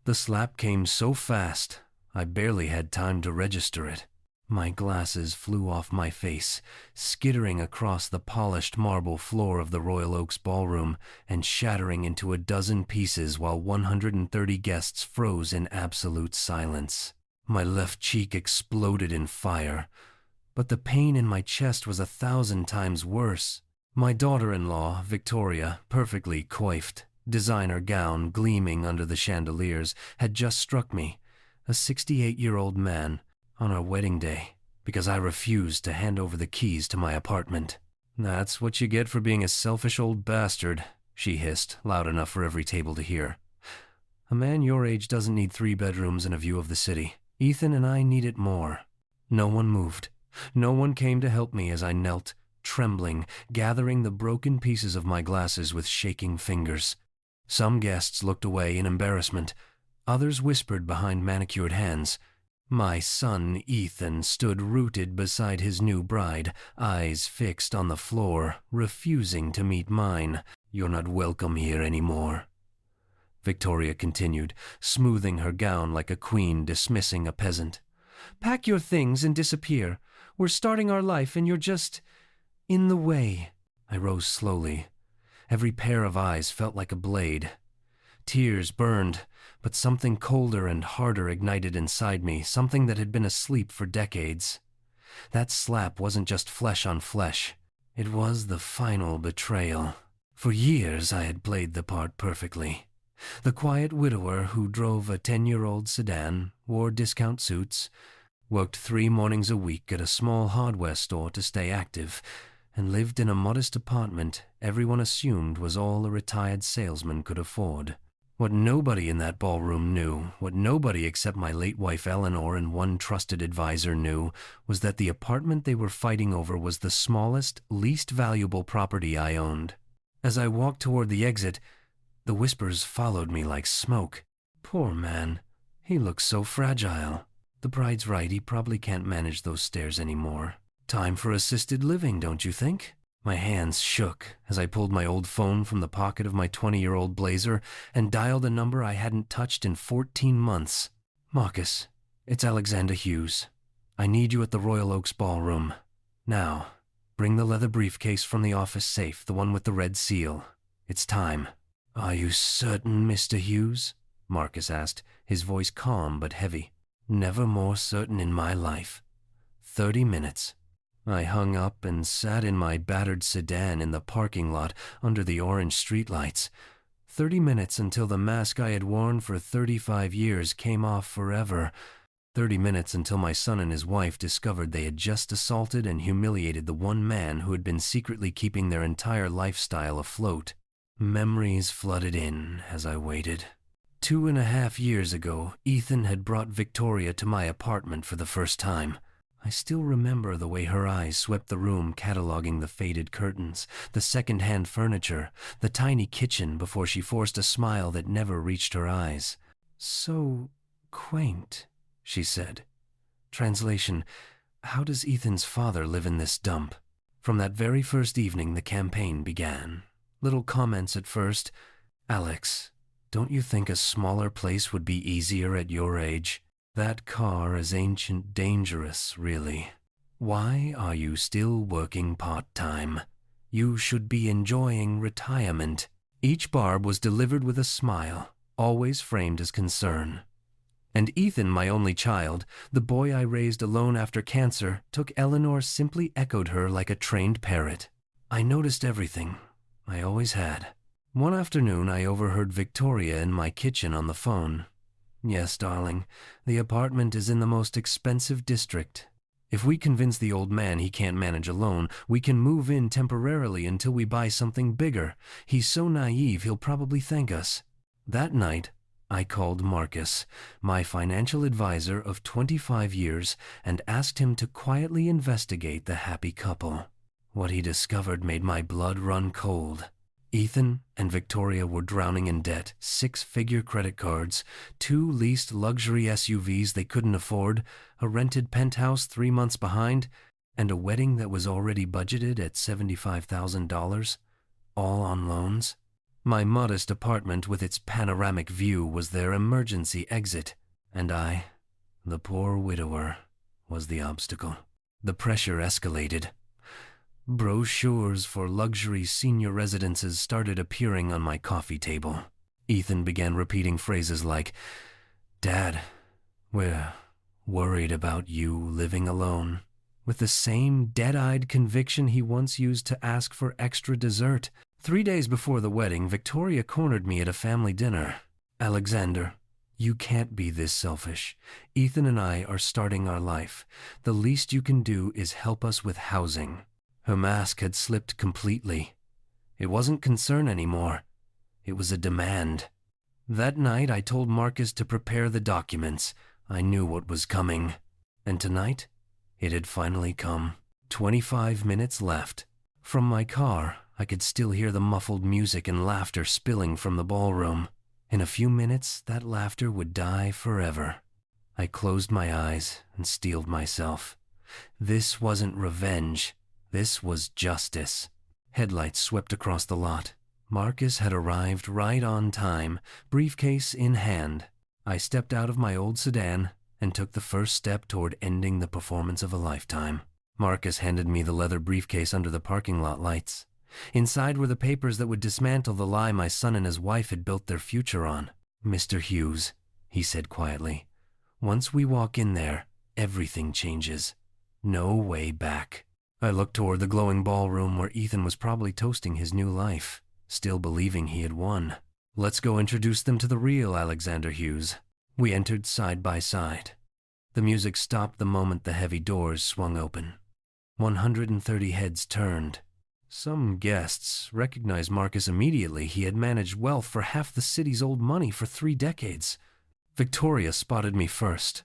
The slap came so fast, I barely had time to register it. My glasses flew off my face, skittering across the polished marble floor of the Royal Oaks ballroom and shattering into a dozen pieces while 130 guests froze in absolute silence. My left cheek exploded in fire, but the pain in my chest was 1,000 times worse. My daughter-in-law, Victoria, perfectly coiffed, designer gown gleaming under the chandeliers, had just struck me, a 68-year-old man, on our wedding day, because I refused to hand over the keys to my apartment. "That's what you get for being a selfish old bastard," she hissed, loud enough for every table to hear. "A man your age doesn't need 3 bedrooms and a view of the city. Ethan and I need it more." No one moved. No one came to help me as I knelt, trembling, gathering the broken pieces of my glasses with shaking fingers. Some guests looked away in embarrassment. Others whispered behind manicured hands. My son, Ethan, stood rooted beside his new bride, eyes fixed on the floor, refusing to meet mine. "You're not welcome here anymore," Victoria continued, smoothing her gown like a queen dismissing a peasant. "Pack your things and disappear. We're starting our life and you're just in the way." I rose slowly. Every pair of eyes felt like a blade. Tears burned, but something colder and harder ignited inside me, something that had been asleep for decades. That slap wasn't just flesh on flesh. It was the final betrayal. For years I had played the part perfectly. The quiet widower who drove a 10-year-old sedan, wore discount suits, worked 3 mornings a week at a small hardware store to stay active, and lived in a modest apartment everyone assumed was all a retired salesman could afford. What nobody in that ballroom knew, what nobody except my late wife Eleanor and one trusted advisor knew, was that the apartment they were fighting over was the smallest, least valuable property I owned. As I walked toward the exit, the whispers followed me like smoke. "Poor man, he looks so fragile. The bride's right, he probably can't manage those stairs anymore. Time for assisted living, don't you think?" My hands shook as I pulled my old phone from the pocket of my 20-year-old blazer and dialed a number I hadn't touched in 14 months. "Marcus, it's Alexander Hughes. I need you at the Royal Oaks ballroom. Now, bring the leather briefcase from the office safe, the one with the red seal. It's time." "Are you certain, Mr. Hughes?" Marcus asked, his voice calm but heavy. "Never more certain in my life. 30 minutes. I hung up and sat in my battered sedan in the parking lot under the orange streetlights. 30 minutes until the mask I had worn for 35 years came off forever. 30 minutes until my son and his wife discovered they had just assaulted and humiliated the one man who had been secretly keeping their entire lifestyle afloat. Memories flooded in as I waited. 2.5 years ago, Ethan had brought Victoria to my apartment for the first time. I still remember the way her eyes swept the room, cataloging the faded curtains, the second-hand furniture, the tiny kitchen before she forced a smile that never reached her eyes. "So quaint," she said. Translation: "How does Ethan's father live in this dump?" From that very first evening, the campaign began. Little comments at first. "Alex, don't you think a smaller place would be easier at your age? That car is ancient dangerous, really. Why are you still working part-time? You should be enjoying retirement." Each barb was delivered with a smile, always framed as concern. And Ethan, my only child, the boy I raised alone after cancer, took Eleanor simply echoed her like a trained parrot. I noticed everything. I always had. One afternoon, I overheard Victoria in my kitchen on the phone. "Yes, darling, the apartment is in the most expensive district. If we convince the old man he can't manage alone, we can move in temporarily until we buy something bigger. He's so naive he'll probably thank us." That night, I called Marcus, my financial advisor of 25 years, and asked him to quietly investigate the happy couple. What he discovered made my blood run cold. Ethan and Victoria were drowning in debt, 6-figure credit cards, 2 leased luxury SUVs they couldn't afford, a rented penthouse 3 months behind, and a wedding that was already budgeted at $75,000, all on loans. My modest apartment with its panoramic view was their emergency exit, and I, the poor widower, was the obstacle. The pressure escalated. Brochures for luxury senior residences started appearing on my coffee table. Ethan began repeating phrases like, "Dad, we're worried about you living alone," with the same dead-eyed conviction he once used to ask for extra dessert. 3 days before the wedding, Victoria cornered me at a family dinner. "Alexander, you can't be this selfish. Ethan and I are starting our life. The least you can do is help us with housing." Her mask had slipped completely. It wasn't concern anymore. It was a demand. That night, I told Marcus to prepare the documents. I knew what was coming. And tonight, it had finally come. 25 minutes left. From my car, I could still hear the muffled music and laughter spilling from the ballroom. In a few minutes, that laughter would die forever. I closed my eyes and steeled myself. This wasn't revenge. This was justice. Headlights swept across the lot. Marcus had arrived right on time, briefcase in hand. I stepped out of my old sedan and took the first step toward ending the performance of a lifetime. Marcus handed me the leather briefcase under the parking lot lights. Inside were the papers that would dismantle the lie my son and his wife had built their future on. "Mr. Hughes," he said quietly, "once we walk in there, everything changes. No way back." I looked toward the glowing ballroom where Ethan was probably toasting his new life, still believing he had won. "Let's go introduce them to the real Alexander Hughes." We entered side by side. The music stopped the moment the heavy doors swung open. 130 heads turned. Some guests recognized Marcus immediately. He had managed wealth for half the city's old money for 3 decades. Victoria spotted me first.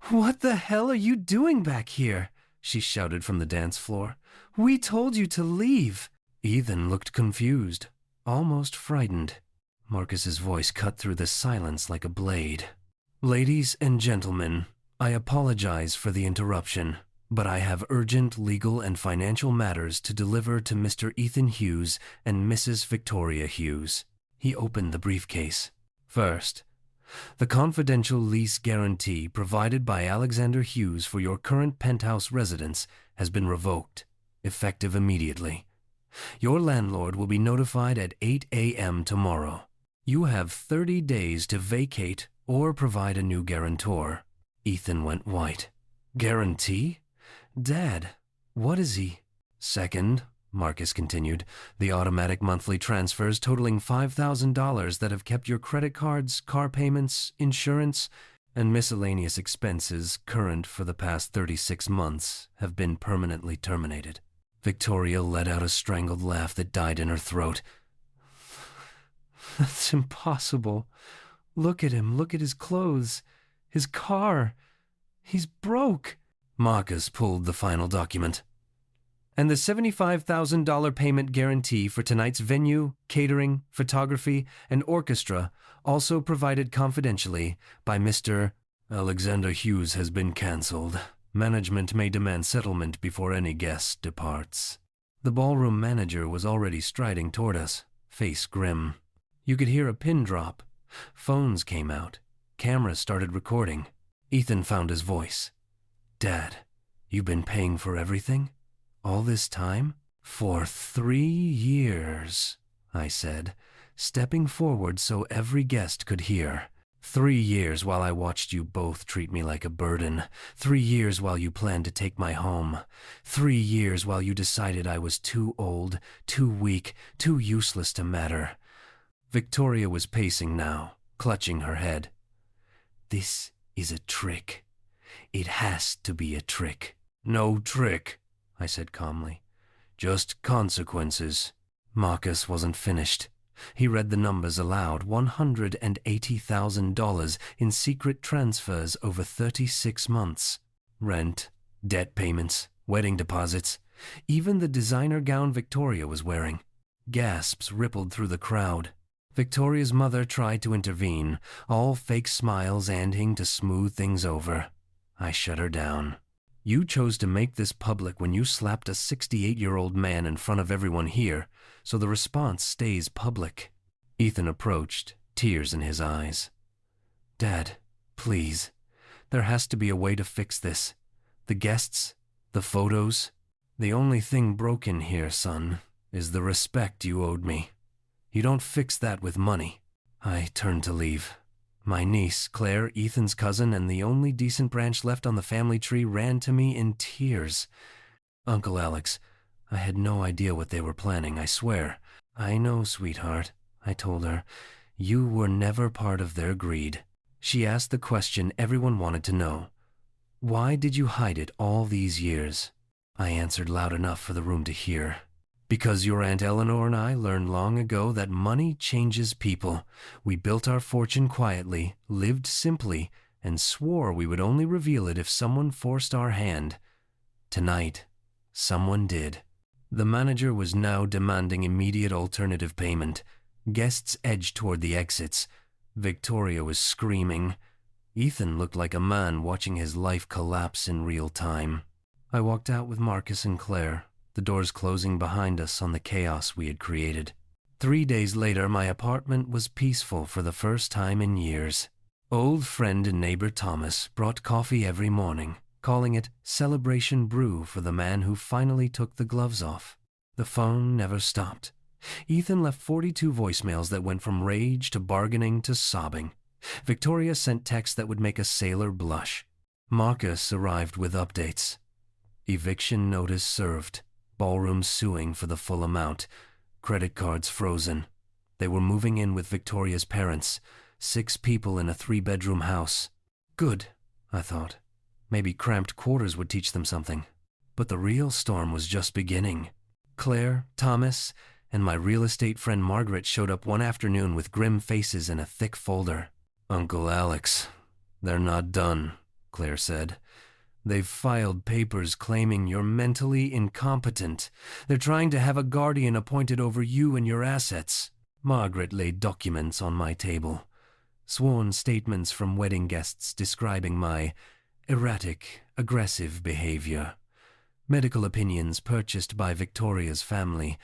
"What the hell are you doing back here?" she shouted from the dance floor. "We told you to leave." Ethan looked confused, almost frightened. Marcus's voice cut through the silence like a blade. "Ladies and gentlemen, I apologize for the interruption, but I have urgent legal and financial matters to deliver to Mr. Ethan Hughes and Mrs. Victoria Hughes." He opened the briefcase. "First, the confidential lease guarantee provided by Alexander Hughes for your current penthouse residence has been revoked, effective immediately. Your landlord will be notified at 8 a.m. tomorrow. You have 30 days to vacate or provide a new guarantor." Ethan went white. "Guarantee? Dad, what is he?" "Second," Marcus continued, "the automatic monthly transfers totaling $5,000 that have kept your credit cards, car payments, insurance, and miscellaneous expenses current for the past 36 months have been permanently terminated." Victoria let out a strangled laugh that died in her throat. "That's impossible. Look at him. Look at his clothes. His car. He's broke." Marcus pulled the final document. "And the $75,000 payment guarantee for tonight's venue, catering, photography, and orchestra, also provided confidentially by Mr. Alexander Hughes, has been cancelled. Management may demand settlement before any guest departs." The ballroom manager was already striding toward us, face grim. You could hear a pin drop. Phones came out. Cameras started recording. Ethan found his voice. "Dad, you've been paying for everything? All this time?" "For 3 years," I said, stepping forward so every guest could hear. 3 years while I watched you both treat me like a burden. 3 years while you planned to take my home. 3 years while you decided I was too old, too weak, too useless to matter. Victoria was pacing now, clutching her head. "This is a trick. It has to be a trick." "No trick," I said calmly. "Just consequences." Marcus wasn't finished. He read the numbers aloud. $180,000 in secret transfers over 36 months. Rent, debt payments, wedding deposits, even the designer gown Victoria was wearing. Gasps rippled through the crowd. Victoria's mother tried to intervene, all fake smiles ending to smooth things over. I shut her down. You chose to make this public when you slapped a 68-year-old man in front of everyone here, so the response stays public. Ethan approached, tears in his eyes. Dad, please. There has to be a way to fix this. The guests, the photos. The only thing broken here, son, is the respect you owed me. You don't fix that with money. I turned to leave. My niece, Claire, Ethan's cousin, and the only decent branch left on the family tree ran to me in tears. Uncle Alex, I had no idea what they were planning, I swear. I know, sweetheart, I told her. You were never part of their greed. She asked the question everyone wanted to know. Why did you hide it all these years? I answered loud enough for the room to hear. Because your Aunt Eleanor and I learned long ago that money changes people. We built our fortune quietly, lived simply, and swore we would only reveal it if someone forced our hand. Tonight, someone did. The manager was now demanding immediate alternative payment. Guests edged toward the exits. Victoria was screaming. Ethan looked like a man watching his life collapse in real time. I walked out with Marcus and Claire, the doors closing behind us on the chaos we had created. 3 days later, my apartment was peaceful for the first time in years. Old friend and neighbor Thomas brought coffee every morning, calling it Celebration Brew for the man who finally took the gloves off. The phone never stopped. Ethan left 42 voicemails that went from rage to bargaining to sobbing. Victoria sent texts that would make a sailor blush. Marcus arrived with updates. Eviction notice served. Ballroom suing for the full amount. Credit cards frozen. They were moving in with Victoria's parents. 6 people in a 3-bedroom house. Good, I thought. Maybe cramped quarters would teach them something. But the real storm was just beginning. Claire, Thomas, and my real estate friend Margaret showed up one afternoon with grim faces and a thick folder. Uncle Alex, they're not done, Claire said. They've filed papers claiming you're mentally incompetent. They're trying to have a guardian appointed over you and your assets. Margaret laid documents on my table. Sworn statements from wedding guests describing my erratic, aggressive behavior. Medical opinions purchased by Victoria's family.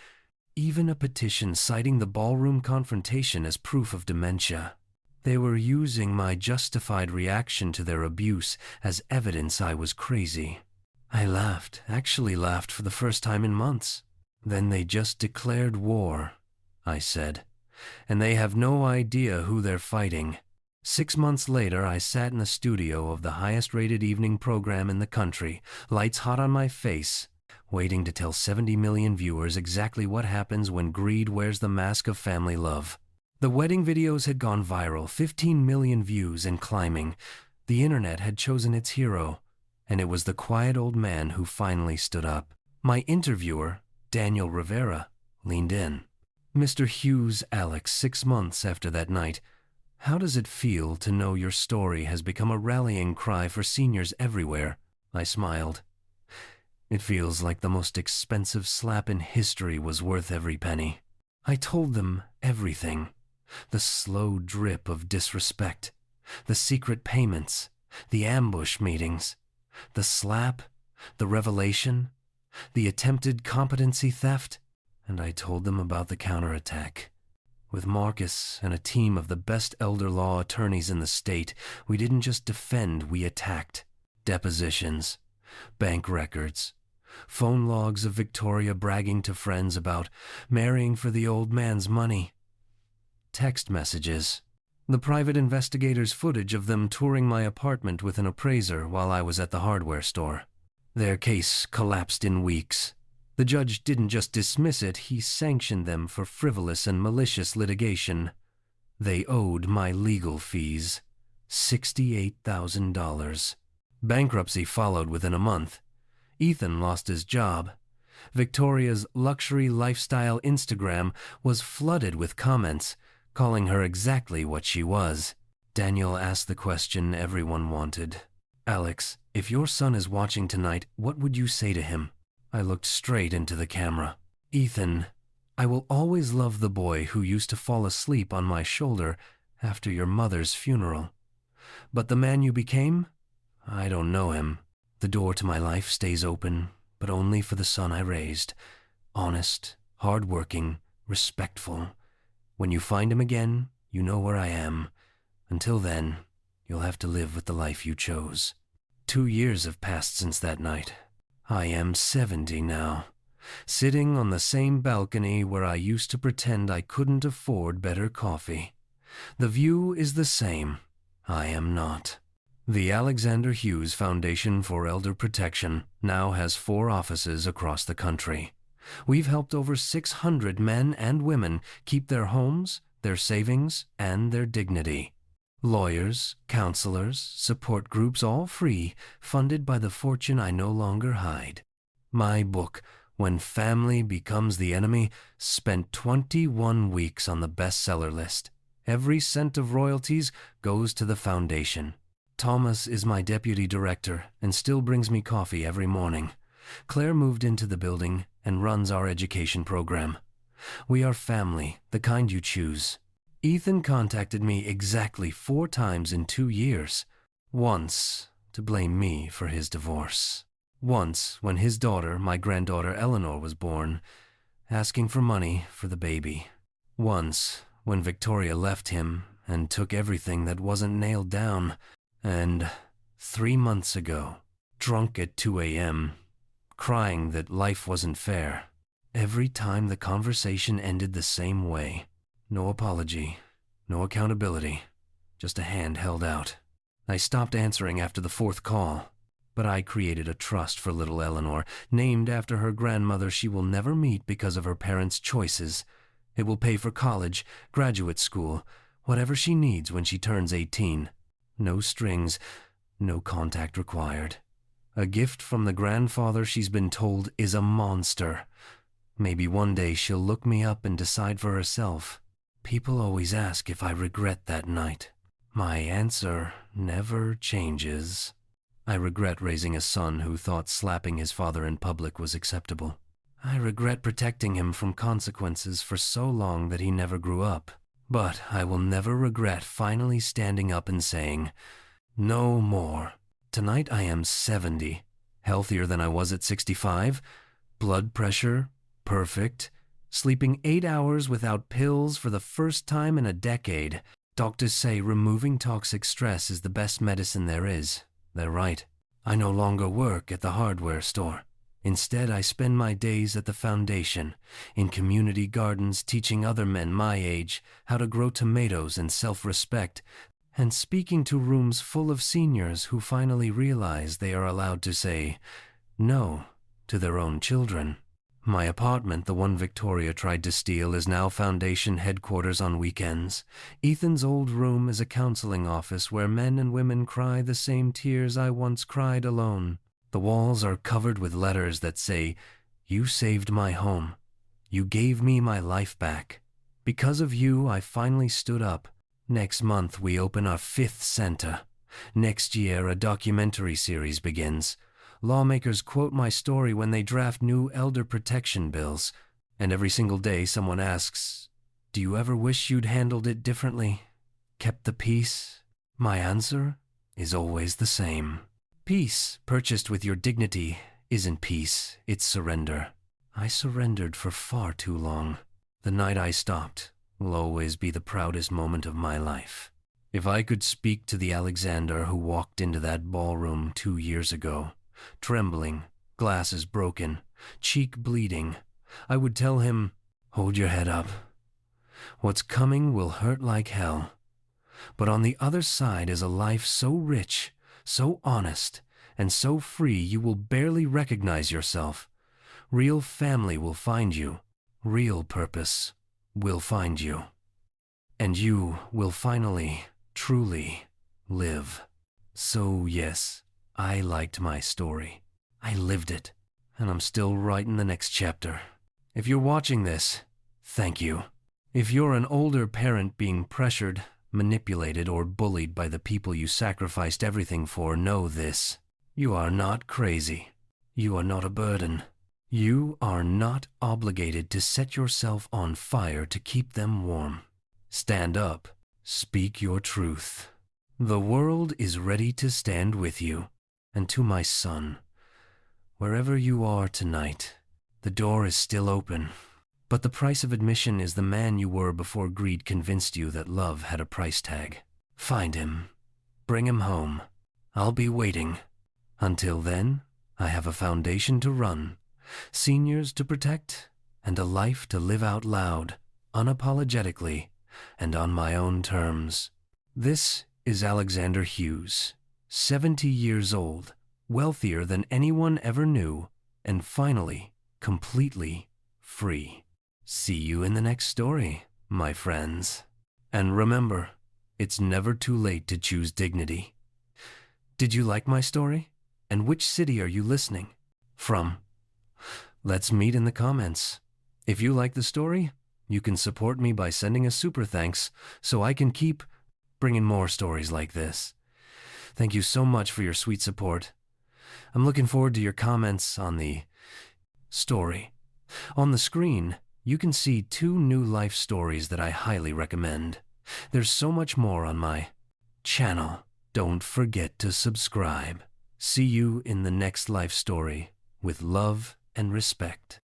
Even a petition citing the ballroom confrontation as proof of dementia. They were using my justified reaction to their abuse as evidence I was crazy. I laughed, actually laughed for the first time in months. Then they just declared war, I said. And they have no idea who they're fighting. 6 months later, I sat in the studio of the highest-rated evening program in the country, lights hot on my face, waiting to tell 70 million viewers exactly what happens when greed wears the mask of family love. The wedding videos had gone viral, 15 million views and climbing. The internet had chosen its hero, and it was the quiet old man who finally stood up. My interviewer, Daniel Rivera, leaned in. Mr. Hughes Alex, 6 months after that night, how does it feel to know your story has become a rallying cry for seniors everywhere? I smiled. It feels like the most expensive slap in history was worth every penny. I told them everything. The slow drip of disrespect, the secret payments, the ambush meetings, the slap, the revelation, the attempted competency theft, and I told them about the counterattack. With Marcus and a team of the best elder law attorneys in the state, we didn't just defend, we attacked. Depositions, bank records, phone logs of Victoria bragging to friends about marrying for the old man's money. Text messages. The private investigators' footage of them touring my apartment with an appraiser while I was at the hardware store. Their case collapsed in weeks. The judge didn't just dismiss it, he sanctioned them for frivolous and malicious litigation. They owed my legal fees, $68,000. Bankruptcy followed within a month. Ethan lost his job. Victoria's luxury lifestyle Instagram was flooded with comments, calling her exactly what she was. Daniel asked the question everyone wanted. Alex, if your son is watching tonight, what would you say to him? I looked straight into the camera. Ethan, I will always love the boy who used to fall asleep on my shoulder after your mother's funeral. But the man you became? I don't know him. The door to my life stays open, but only for the son I raised. Honest, hard-working, respectful. When you find him again, you know where I am. Until then, you'll have to live with the life you chose. 2 years have passed since that night. I am 70 now, sitting on the same balcony where I used to pretend I couldn't afford better coffee. The view is the same. I am not. The Alexander Hughes Foundation for Elder Protection now has 4 offices across the country. We've helped over 600 men and women keep their homes, their savings, and their dignity. Lawyers, counselors, support groups, all free, funded by the fortune I no longer hide. My book, When Family Becomes the Enemy, spent 21 weeks on the bestseller list. Every cent of royalties goes to the foundation. Thomas is my deputy director and still brings me coffee every morning. Claire moved into the building and runs our education program. We are family, the kind you choose. Ethan contacted me exactly 4 times in 2 years. Once to blame me for his divorce. Once when his daughter, my granddaughter Eleanor, was born, asking for money for the baby. Once when Victoria left him and took everything that wasn't nailed down. And 3 months ago, drunk at 2 a.m., crying that life wasn't fair. Every time the conversation ended the same way. No apology, no accountability, just a hand held out. I stopped answering after the 4th call, but I created a trust for little Eleanor, named after her grandmother she will never meet because of her parents' choices. It will pay for college, graduate school, whatever she needs when she turns 18. No strings, no contact required. A gift from the grandfather she's been told is a monster. Maybe one day she'll look me up and decide for herself. People always ask if I regret that night. My answer never changes. I regret raising a son who thought slapping his father in public was acceptable. I regret protecting him from consequences for so long that he never grew up. But I will never regret finally standing up and saying, "No more." Tonight I am 70, healthier than I was at 65, blood pressure perfect, sleeping 8 hours without pills for the first time in a decade. Doctors say removing toxic stress is the best medicine there is. They're right. I no longer work at the hardware store. Instead, I spend my days at the foundation, in community gardens teaching other men my age how to grow tomatoes and self-respect, and speaking to rooms full of seniors who finally realize they are allowed to say no to their own children. My apartment, the one Victoria tried to steal, is now foundation headquarters on weekends. Ethan's old room is a counseling office where men and women cry the same tears I once cried alone. The walls are covered with letters that say, "You saved my home. You gave me my life back. Because of you, I finally stood up." Next month, we open our 5th center. Next year, a documentary series begins. Lawmakers quote my story when they draft new elder protection bills. And every single day, someone asks, "Do you ever wish you'd handled it differently? Kept the peace?" My answer is always the same. Peace, purchased with your dignity, isn't peace, it's surrender. I surrendered for far too long. The night I stopped will always be the proudest moment of my life. If I could speak to the Alexander who walked into that ballroom 2 years ago, trembling, glasses broken, cheek bleeding, I would tell him, "Hold your head up. What's coming will hurt like hell. But on the other side is a life so rich, so honest, and so free you will barely recognize yourself. Real family will find you. Real purpose will find you. And you will finally, truly live." So yes, I liked my story. I lived it, and I'm still writing the next chapter. If you're watching this, thank you. If you're an older parent being pressured, manipulated, or bullied by the people you sacrificed everything for, know this. You are not crazy. You are not a burden. You are not obligated to set yourself on fire to keep them warm. Stand up. Speak your truth. The world is ready to stand with you. and to my son. Wherever you are tonight, the door is still open, but the price of admission is the man you were before greed convinced you that love had a price tag. Find him. Bring him home. I'll be waiting. Until then, I have a foundation to run, seniors to protect, and a life to live out loud, unapologetically, and on my own terms. This is Alexander Hughes, 70 years old, wealthier than anyone ever knew, and finally, completely free. See you in the next story, my friends. And remember, it's never too late to choose dignity. Did you like my story? And which city are you listening from? Let's meet in the comments. If you like the story, you can support me by sending a super thanks so I can keep bringing more stories like this. Thank you so much for your sweet support. I'm looking forward to your comments on the story. On the screen, you can see 2 new life stories that I highly recommend. There's so much more on my channel. Don't forget to subscribe. See you in the next life story with love and respect.